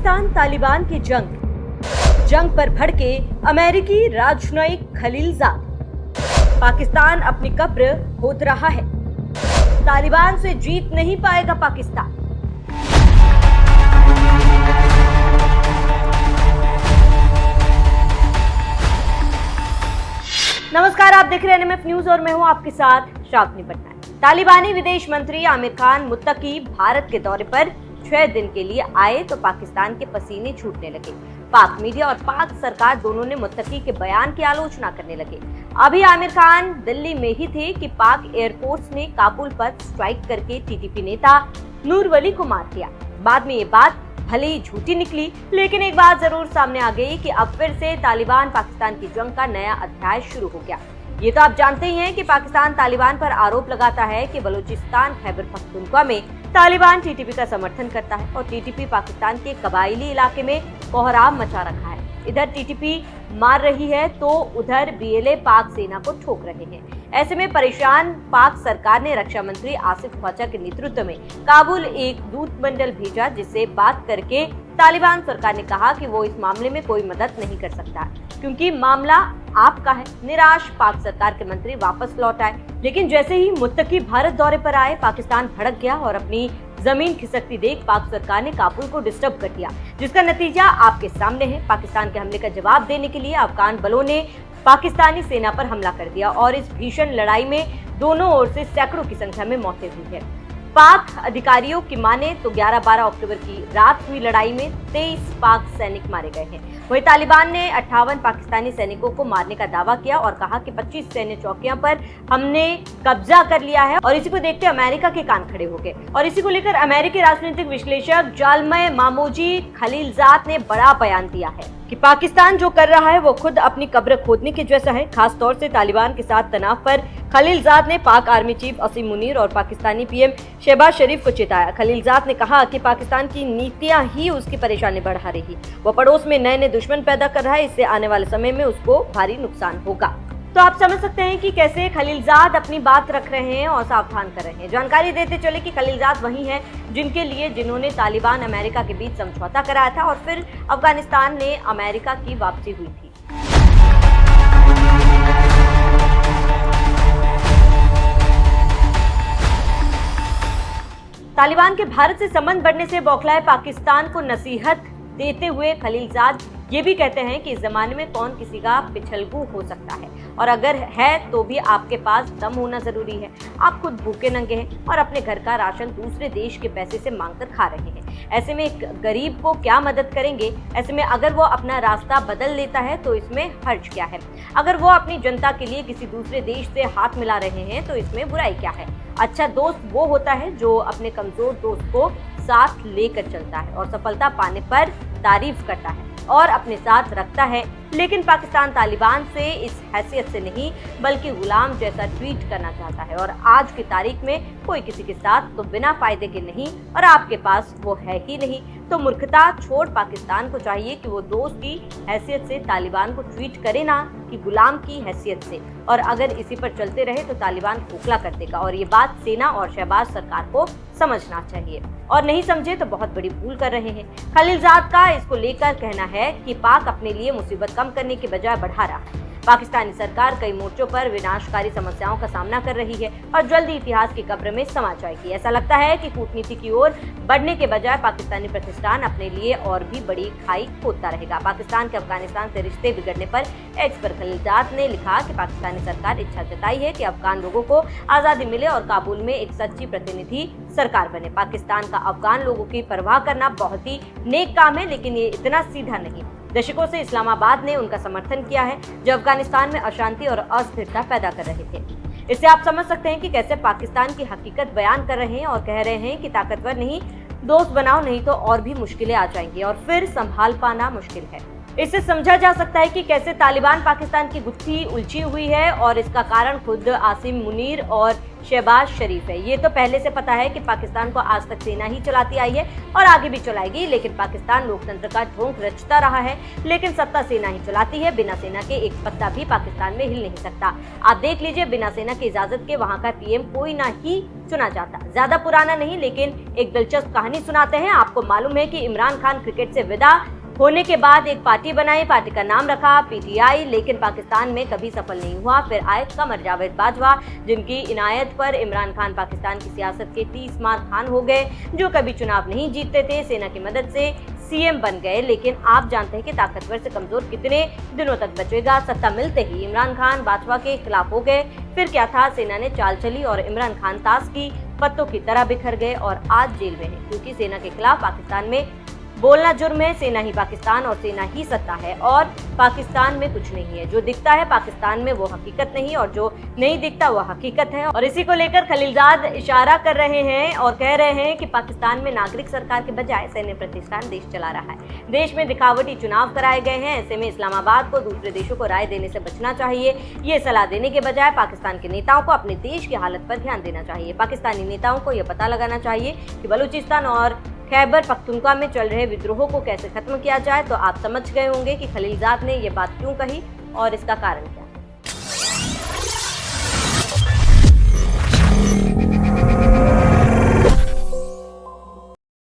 पाकिस्तान तालिबान की जंग पर भड़के अमेरिकी राजनयिक खलीलजाद। पाकिस्तान अपनी कब्र खोद रहा है, तालिबान से जीत नहीं पाएगा पाकिस्तान। नमस्कार, आप देख रहे हैं एनएमएफ न्यूज और मैं हूं आपके साथ शालिनी पटनायक। तालिबानी विदेश मंत्री आमिर खान मुत्तकी भारत के दौरे पर 6 दिन के लिए आए तो पाकिस्तान के पसीने छूटने लगे। पाक मीडिया और पाक सरकार दोनों ने मुत्तकी के बयान की आलोचना करने लगे। अभी आमिर खान दिल्ली में ही थे कि पाक एयरफोर्स ने काबुल पर स्ट्राइक करके टीटीपी नेता नूर वली को मार दिया। बाद में ये बात भले ही झूठी निकली, लेकिन एक बात जरूर सामने आ गई कि अब फिर से तालिबान पाकिस्तान की जंग का नया अध्याय शुरू हो गया। ये तो आप जानते ही हैं कि पाकिस्तान तालिबान पर आरोप लगाता है कि बलूचिस्तान खैबर पख्तूनख्वा में तालिबान टीटीपी का समर्थन करता है और टीटीपी पाकिस्तान के कबायली इलाके में कोहराम मचा रखा है। इधर टीटीपी मार रही है तो उधर बीएलए पाक सेना को ठोक रहे हैं। ऐसे में परेशान पाक सरकार ने रक्षा मंत्री आसिफ ख्वाजा के नेतृत्व में काबुल एक दूत मंडल भेजा, जिससे बात करके तालिबान सरकार ने कहा कि वो इस मामले में कोई मदद नहीं कर सकता क्योंकि मामला आपका है। निराश पाक सरकार के मंत्री वापस लौट आए, लेकिन जैसे ही मुत्तकी भारत दौरे पर आए, पाकिस्तान भड़क गया और अपनी जमीन खिसकती देख पाक सरकार ने काबुल को डिस्टर्ब कर दिया, जिसका नतीजा आपके सामने है। पाकिस्तान के हमले का जवाब देने के लिए अफगान बलों ने पाकिस्तानी सेना पर हमला कर दिया और इस भीषण लड़ाई में दोनों ओर से सैकड़ों की संख्या में मौतें हुई है। पाक अधिकारियों की माने तो 11-12 अक्टूबर की रात हुई लड़ाई में 23 पाक सैनिक मारे गए हैं। वहीं तालिबान ने 58 पाकिस्तानी सैनिकों को मारने का दावा किया और कहा कि 25 सैन्य चौकियों पर हमने कब्जा कर लिया है और इसी को देखते अमेरिका के कान खड़े हो गए। और इसी को लेकर अमेरिकी राजनीतिक विश्लेषक जालमय मामूजी खलीलजाद ने बड़ा बयान दिया है कि पाकिस्तान जो कर रहा है वो खुद अपनी कब्र खोदने के जैसा है। खास तौर से तालिबान के साथ तनाव पर खलीलजाद ने पाक आर्मी चीफ असीम मुनीर और पाकिस्तानी पीएम शहबाज शरीफ को चिताया। खलीलजाद ने कहा कि पाकिस्तान की नीतियां ही उसकी परेशानी बढ़ा रही, वो पड़ोस में नए नए दुश्मन पैदा कर रहा है, इससे आने वाले समय में उसको भारी नुकसान होगा। तो आप समझ सकते हैं कि कैसे खलीलजाद अपनी बात रख रहे हैं और सावधान कर रहे हैं। जानकारी देते चले कि खलीलजाद वही हैं जिन्होंने तालिबान अमेरिका के बीच समझौता कराया था और फिर अफगानिस्तान ने अमेरिका की वापसी हुई थी। तालिबान के भारत से संबंध बढ़ने से बौखलाए पाकिस्तान को नसीहत देते हुए खलीलजाद ये भी कहते हैं कि इस जमाने में कौन किसी का पिछलगू हो सकता है और अगर है तो भी आपके पास दम होना जरूरी है। आप खुद भूखे नंगे हैं और अपने घर का राशन दूसरे देश के पैसे से मांगकर खा रहे हैं। ऐसे में एक गरीब को क्या मदद करेंगे? ऐसे में अगर वो अपना रास्ता बदल लेता है तो इसमें हर्ज क्या है? अगर वो अपनी जनता के लिए किसी दूसरे देश से हाथ मिला रहे हैं तो इसमें बुराई क्या है? अच्छा दोस्त वो होता है जो अपने कमजोर दोस्त को साथ लेकर चलता है और सफलता पाने पर तारीफ करता है और अपने साथ रखता है। लेकिन पाकिस्तान तालिबान से इस हैसियत से नहीं बल्कि गुलाम जैसा ट्रीट करना चाहता है और आज की तारीख में कोई किसी के साथ तो बिना फायदे के नहीं और आपके पास वो है ही नहीं। तो मूर्खता छोड़ पाकिस्तान को चाहिए कि वो दोस्त की हैसियत से तालिबान को ट्रीट करे, ना कि गुलाम की हैसियत से। और अगर इसी पर चलते रहे तो तालिबान खोखला कर देगा और ये बात सेना और शहबाज सरकार को समझना चाहिए और नहीं समझे तो बहुत बड़ी भूल कर रहे हैं। खलीलजाद का इसको लेकर कहना है कि पाक अपने लिए मुसीबत कम करने के बजाय बढ़ा रहा है। पाकिस्तानी सरकार कई मोर्चों पर विनाशकारी समस्याओं का सामना कर रही है और जल्दी इतिहास की कब्र में समा जाएगी। ऐसा लगता है कि कूटनीति की ओर बढ़ने के बजाय पाकिस्तानी प्रतिष्ठान अपने लिए और भी बड़ी खाई खोदता रहेगा। पाकिस्तान के अफगानिस्तान से रिश्ते बिगड़ने पर एक्स पर खलीलजाद ने लिखा कि पाकिस्तानी सरकार इच्छा जताई है कि अफगान लोगों को आजादी मिले और काबुल में एक सच्ची प्रतिनिधि सरकार बने। पाकिस्तान का अफगान लोगों की परवाह करना बहुत ही नेक काम है, लेकिन ये इतना सीधा नहीं। दशकों से इस्लामाबाद ने उनका समर्थन किया है जो अफगानिस्तान में अशांति और अस्थिरता पैदा कर रहे थे। इससे आप समझ सकते हैं कि कैसे पाकिस्तान की हकीकत बयान कर रहे हैं और कह रहे हैं कि ताकतवर नहीं दोस्त बनाओ, नहीं तो और भी मुश्किलें आ जाएंगी और फिर संभाल पाना मुश्किल है। इससे समझा जा सकता है कि कैसे तालिबान पाकिस्तान की गुत्थी उलझी हुई है और इसका कारण खुद आसिम मुनीर और शहबाज शरीफ है। ये तो पहले से पता है कि पाकिस्तान को आज तक सेना ही चलाती आई है और आगे भी चलाएगी, लेकिन पाकिस्तान लोकतंत्र का ढोंग रचता रहा है, लेकिन सत्ता सेना ही चलाती है। बिना सेना के एक पत्ता भी पाकिस्तान में हिल नहीं सकता। आप देख लीजिए, बिना सेना की इजाजत के वहाँ का पीएम कोई ना ही चुना जाता। ज्यादा पुराना नहीं, लेकिन एक दिलचस्प कहानी सुनाते हैं। आपको मालूम है कि इमरान खान क्रिकेट से विदा होने के बाद एक पार्टी बनाई, पार्टी का नाम रखा पीटीआई, लेकिन पाकिस्तान में कभी सफल नहीं हुआ। फिर आए कमर जावेद बाजवा, जिनकी इनायत पर इमरान खान पाकिस्तान की सियासत के 30 मार खान हो गए, जो कभी चुनाव नहीं जीतते थे, सेना की मदद से सीएम बन गए। लेकिन आप जानते हैं कि ताकतवर से कमजोर कितने दिनों तक बचेगा। सत्ता मिलते ही इमरान खान बाजवा के खिलाफ हो गए। फिर क्या था, सेना ने चाल चली और इमरान खान ताश की पत्तों की तरह बिखर गए और आज जेल में है, क्योंकि सेना के खिलाफ पाकिस्तान में बोलना जुर्म है। सेना ही पाकिस्तान और सेना ही सत्ता है और पाकिस्तान में कुछ नहीं है। जो दिखता है पाकिस्तान में वो हकीकत नहीं, और जो नहीं दिखता वो हकीकत है। और इसी को लेकर खलीलजाद इशारा कर रहे हैं और कह रहे हैं कि पाकिस्तान में नागरिक सरकार के बजाय सैन्य प्रतिष्ठान देश चला रहा है। देश में दिखावटी चुनाव कराए गए हैं। ऐसे में इस्लामाबाद को दूसरे देशों को राय देने से बचना चाहिए। ये सलाह देने के बजाय पाकिस्तान के नेताओं को अपने देश की हालत पर ध्यान देना चाहिए। पाकिस्तानी नेताओं को यह पता लगाना चाहिए कि बलूचिस्तान और खैबर पख्तूनख्वा में चल रहे विद्रोहों को कैसे खत्म किया जाए। तो आप समझ गए होंगे कि खलीलजाद ने यह बात क्यों कही और इसका कारण क्या।